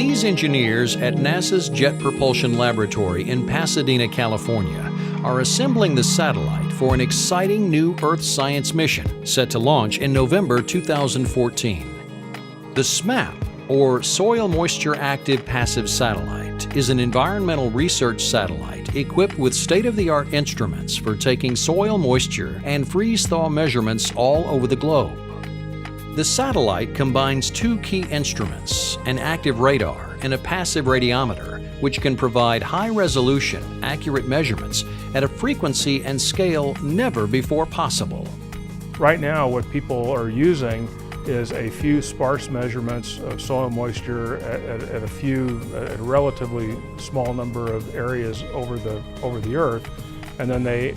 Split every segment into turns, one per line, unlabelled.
These engineers at NASA's Jet Propulsion Laboratory in Pasadena, California, are assembling the satellite for an exciting new Earth science mission set to launch in November 2014. The SMAP, or Soil Moisture Active Passive Satellite, is an environmental research satellite equipped with state-of-the-art instruments for taking soil moisture and freeze-thaw measurements all over the globe. The satellite combines two key instruments, an active radar and a passive radiometer, which can provide high-resolution, accurate measurements at a frequency and scale never before possible.
Right now, what people are using is a few sparse measurements of soil moisture at a relatively small number of areas over the Earth, and then they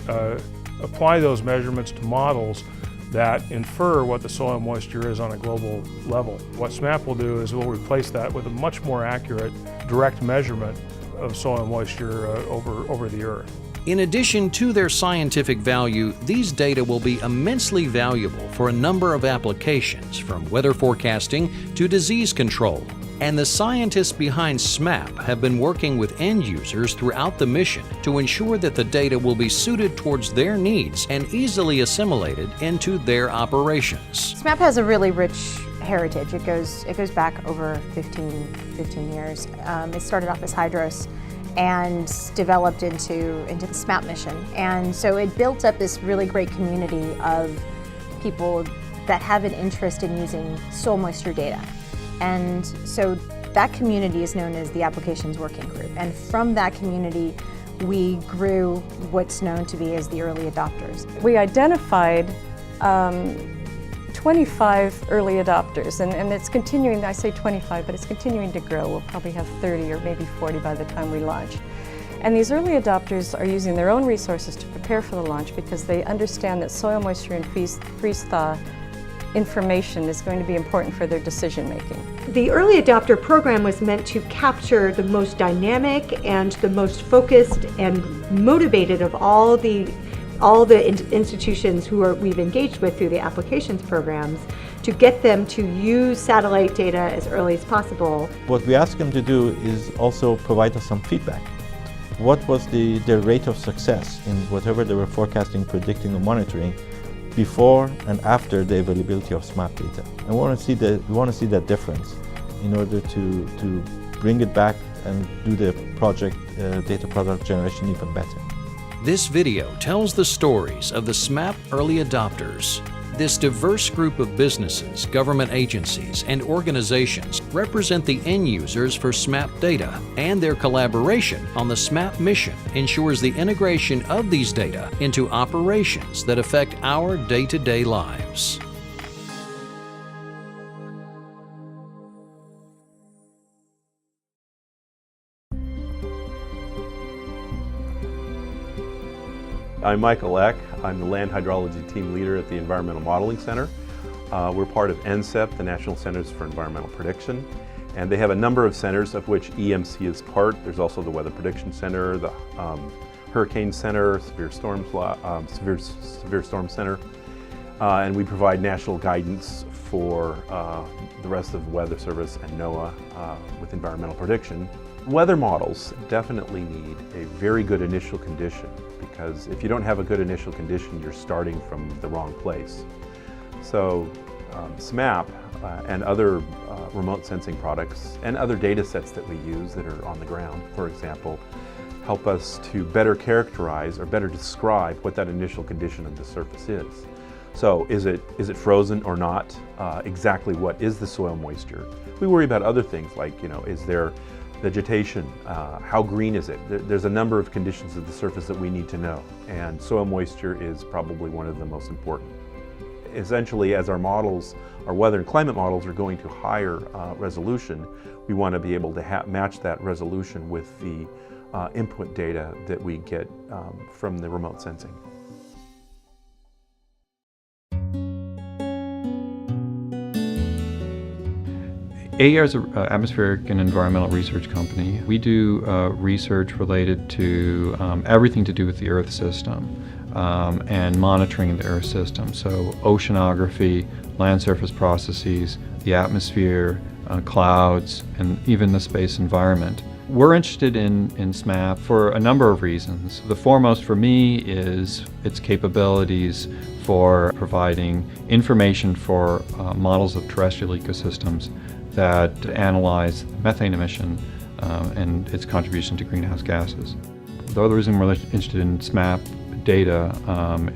apply those measurements to models that infer what the soil moisture is on a global level. What SMAP will do is we'll replace that with a much more accurate direct measurement of soil moisture over the Earth.
In addition to their scientific value, these data will be immensely valuable for a number of applications, from weather forecasting to disease control. And the scientists behind SMAP have been working with end users throughout the mission to ensure that the data will be suited towards their needs and easily assimilated into their operations.
SMAP has a really rich heritage. It goes back over 15 years. It started off as Hydros and developed into the SMAP mission. And so it built up this really great community of people that have an interest in using soil moisture data. And so that community is known as the Applications Working Group. And from that community, we grew what's known to be as the early adopters.
We identified 25 early adopters, and it's continuing. I say 25, but it's continuing to grow. We'll probably have 30 or maybe 40 by the time we launch. And these early adopters are using their own resources to prepare for the launch because they understand that soil moisture and freeze-thaw information is going to be important for their decision making.
The early adopter program was meant to capture the most dynamic and the most focused and motivated of all the institutions who we've engaged with through the applications programs, to get them to use satellite data as early as possible.
What we ask them to do is also provide us some feedback. What was their rate of success in whatever they were forecasting, predicting, or monitoring before and after the availability of SMAP data? And we want to see that difference in order to bring it back and do the data product generation even better.
This video tells the stories of the SMAP early adopters. This diverse group of businesses, government agencies, and organizations represent the end users for SMAP data, and their collaboration on the SMAP mission ensures the integration of these data into operations that affect our day-to-day lives.
I'm Michael Eck. I'm the Land Hydrology Team Leader at the Environmental Modeling Center. We're part of NCEP, the National Centers for Environmental Prediction, and they have a number of centers of which EMC is part. There's also the Weather Prediction Center, the Hurricane Center, Severe Storm Center, and we provide national guidance for the rest of the Weather Service and NOAA with environmental prediction. Weather models definitely need a very good initial condition, because if you don't have a good initial condition, you're starting from the wrong place. So SMAP and other remote sensing products and other data sets that we use that are on the ground, for example, help us to better characterize or better describe what that initial condition of the surface is. So is it frozen or not? Exactly what is the soil moisture? We worry about other things like, is there vegetation, how green is it? There's a number of conditions of the surface that we need to know, and soil moisture is probably one of the most important. Essentially, as our weather and climate models are going to higher resolution, we want to be able to match that resolution with the input data that we get from the remote sensing.
AER is an atmospheric and environmental research company. We do research related to everything to do with the Earth system and monitoring the Earth system. So oceanography, land surface processes, the atmosphere, clouds, and even the space environment. We're interested in SMAP for a number of reasons. The foremost for me is its capabilities for providing information for models of terrestrial ecosystems that analyze methane emission and its contribution to greenhouse gases. The other reason we're interested in SMAP data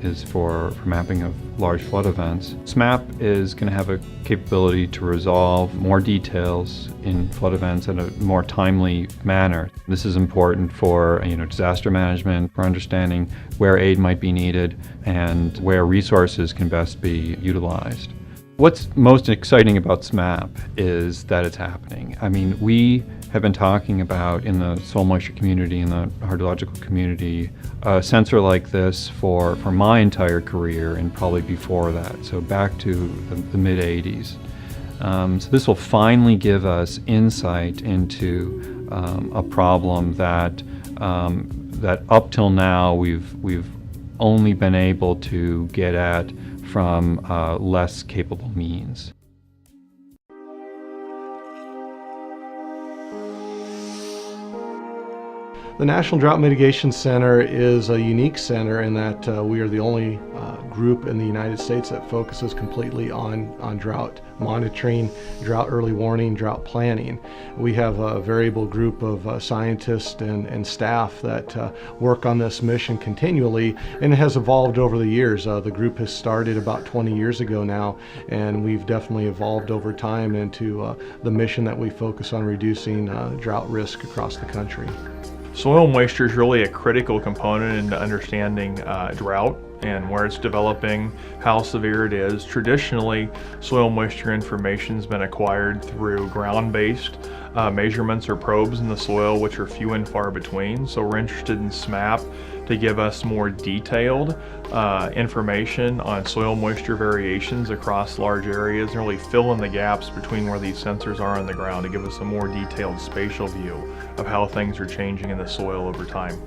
is for mapping of large flood events. SMAP is going to have a capability to resolve more details in flood events in a more timely manner. This is important for disaster management, for understanding where aid might be needed and where resources can best be utilized. What's most exciting about SMAP is that it's happening. I mean, we have been talking about in the soil moisture community, in the hydrological community, a sensor like this for my entire career and probably before that, so back to the mid-'80s. So this will finally give us insight into a problem that up till now we've only been able to get at from less capable means.
The National Drought Mitigation Center is a unique center in that we are the only group in the United States that focuses completely on drought monitoring, drought early warning, drought planning. We have a variable group of scientists and staff that work on this mission continually, and it has evolved over the years. The group has started about 20 years ago now, and we've definitely evolved over time into the mission that we focus on reducing drought risk across the country.
Soil moisture is really a critical component into understanding drought and where it's developing, how severe it is. Traditionally, soil moisture information has been acquired through ground-based measurements or probes in the soil, which are few and far between. So we're interested in SMAP to give us more detailed information on soil moisture variations across large areas and really fill in the gaps between where these sensors are on the ground to give us a more detailed spatial view of how things are changing in the soil over time.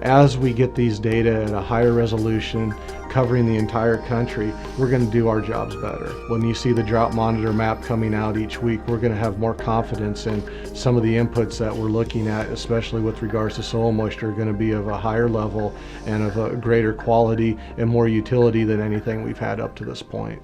As we get these data at a higher resolution, covering the entire country, we're going to do our jobs better. When you see the drought monitor map coming out each week, we're going to have more confidence in some of the inputs that we're looking at, especially with regards to soil moisture, are going to be of a higher level and of a greater quality and more utility than anything we've had up to this point.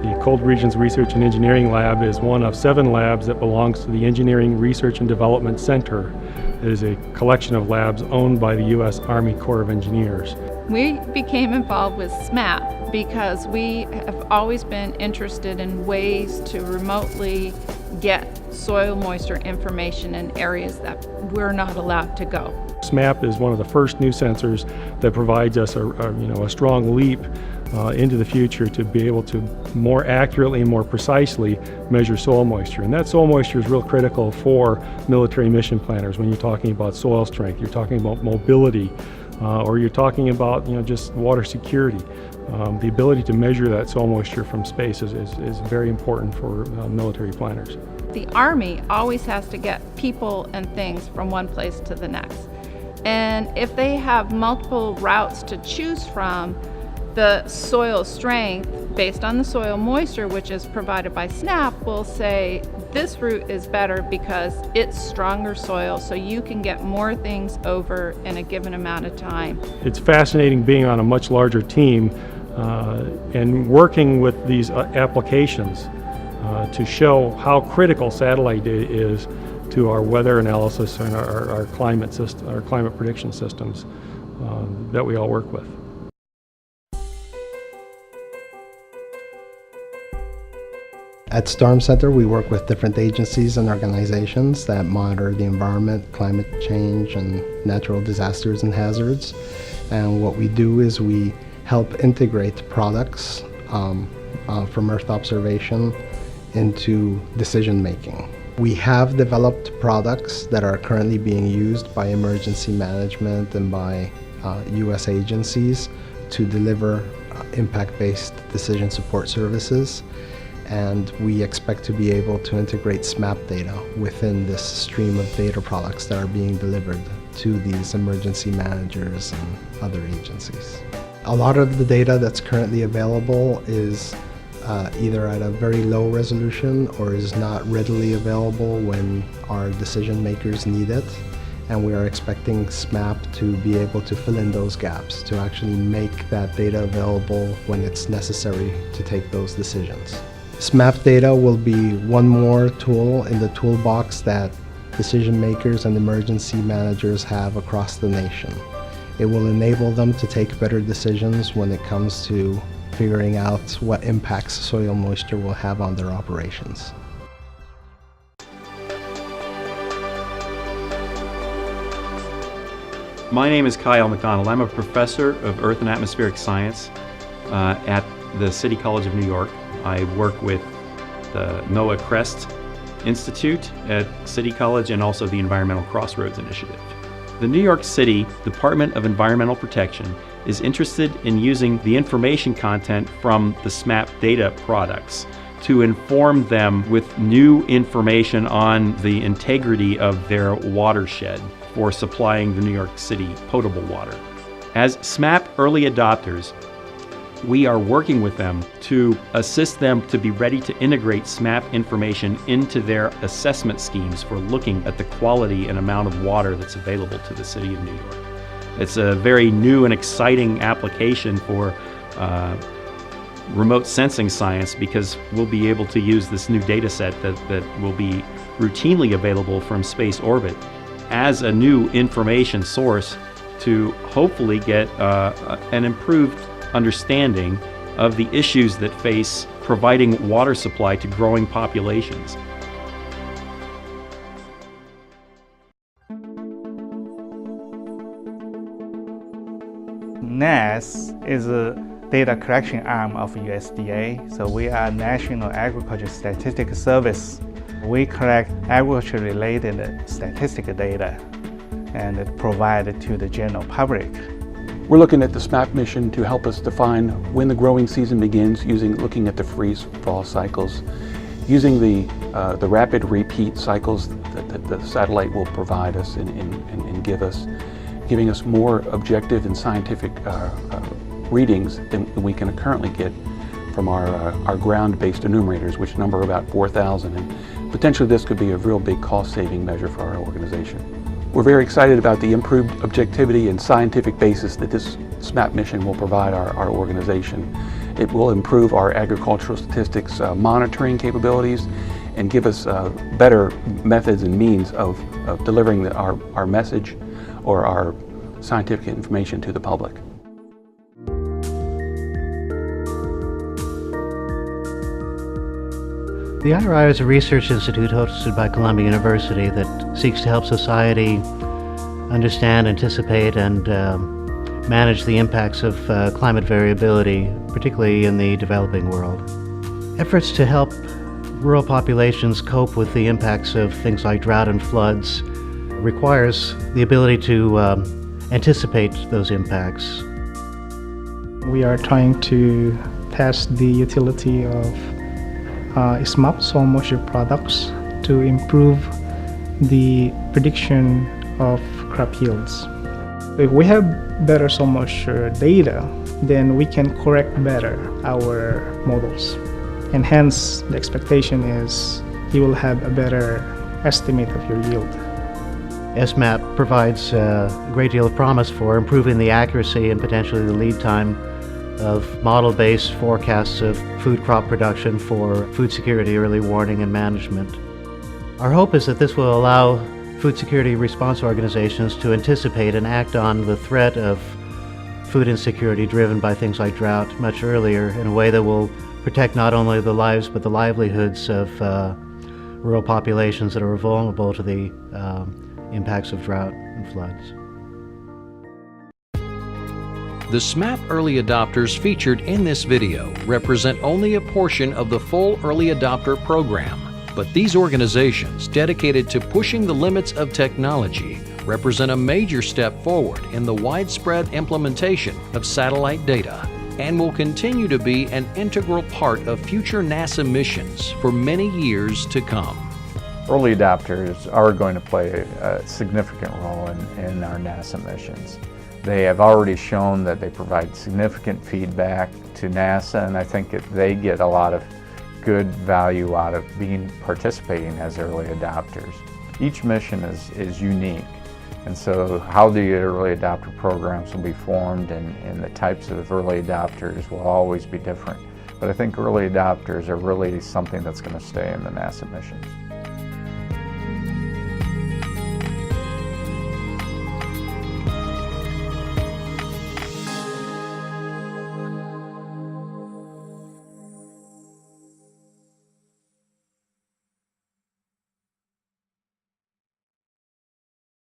The Cold Regions Research and Engineering Lab is one of 7 labs that belongs to the Engineering Research and Development Center. It is a collection of labs owned by the U.S. Army Corps of Engineers.
We became involved with SMAP because we have always been interested in ways to remotely get soil moisture information in areas that we're not allowed to go.
SMAP is one of the first new sensors that provides us a strong leap into the future to be able to more accurately and more precisely measure soil moisture. And that soil moisture is real critical for military mission planners when you're talking about soil strength, you're talking about mobility, or you're talking about just water security. The ability to measure that soil moisture from space is very important for military planners.
The Army always has to get people and things from one place to the next. And if they have multiple routes to choose from, the soil strength based on the soil moisture, which is provided by SNAP, will say this route is better because it's stronger soil, so you can get more things over in a given amount of time.
It's fascinating being on a much larger team and working with these applications to show how critical satellite data is to our weather analysis and our climate system, our climate prediction systems that we all work with.
At Storm Center, we work with different agencies and organizations that monitor the environment, climate change, and natural disasters and hazards. And what we do is we help integrate products from Earth observation into decision making. We have developed products that are currently being used by emergency management and by U.S. agencies to deliver impact-based decision support services. And we expect to be able to integrate SMAP data within this stream of data products that are being delivered to these emergency managers and other agencies. A lot of the data that's currently available is either at a very low resolution or is not readily available when our decision makers need it. And we are expecting SMAP to be able to fill in those gaps, to actually make that data available when it's necessary to take those decisions. SMAP data will be one more tool in the toolbox that decision makers and emergency managers have across the nation. It will enable them to take better decisions when it comes to figuring out what impacts soil moisture will have on their operations.
My name is Kyle McDonald. I'm a professor of Earth and Atmospheric Science at the City College of New York. I work with the NOAA CREST Institute at City College and also the Environmental Crossroads Initiative. The New York City Department of Environmental Protection is interested in using the information content from the SMAP data products to inform them with new information on the integrity of their watershed for supplying the New York City potable water. As SMAP early adopters, we are working with them to assist them to be ready to integrate SMAP information into their assessment schemes for looking at the quality and amount of water that's available to the City of New York. It's a very new and exciting application for remote sensing science because we'll be able to use this new data set that will be routinely available from space orbit as a new information source to hopefully get an improved understanding of the issues that face providing water supply to growing populations.
NAS is a data collection arm of USDA, so we are National Agriculture Statistics Service. We collect agriculture-related statistical data and provide it to the general public.
We're looking at the SMAP mission to help us define when the growing season begins, looking at the freeze-thaw cycles, using the rapid repeat cycles that the satellite will provide us and give us, giving us more objective and scientific readings than we can currently get from our ground-based enumerators, which number about 4,000, and potentially this could be a real big cost-saving measure for our organization. We're very excited about the improved objectivity and scientific basis that this SMAP mission will provide our organization. It will improve our agricultural statistics monitoring capabilities and give us better methods and means of delivering our message or our scientific information to the public.
The IRI is a research institute hosted by Columbia University that seeks to help society understand, anticipate, and manage the impacts of climate variability, particularly in the developing world. Efforts to help rural populations cope with the impacts of things like drought and floods requires the ability to anticipate those impacts.
We are trying to test the utility of SMAP soil moisture products to improve the prediction of crop yields. If we have better soil moisture data, then we can correct better our models. And hence, the expectation is you will have a better estimate of your yield.
SMAP provides a great deal of promise for improving the accuracy and potentially the lead time of model-based forecasts of food crop production for food security, early warning, and management. Our hope is that this will allow food security response organizations to anticipate and act on the threat of food insecurity driven by things like drought much earlier in a way that will protect not only the lives but the livelihoods of rural populations that are vulnerable to the impacts of drought and floods.
The SMAP early adopters featured in this video represent only a portion of the full early adopter program, but these organizations dedicated to pushing the limits of technology represent a major step forward in the widespread implementation of satellite data and will continue to be an integral part of future NASA missions for many years to come.
Early adopters are going to play a significant role in our NASA missions. They have already shown that they provide significant feedback to NASA, and I think they get a lot of good value out of participating as early adopters. Each mission is unique, and so how the early adopter programs will be formed and the types of early adopters will always be different. But I think early adopters are really something that's going to stay in the NASA missions.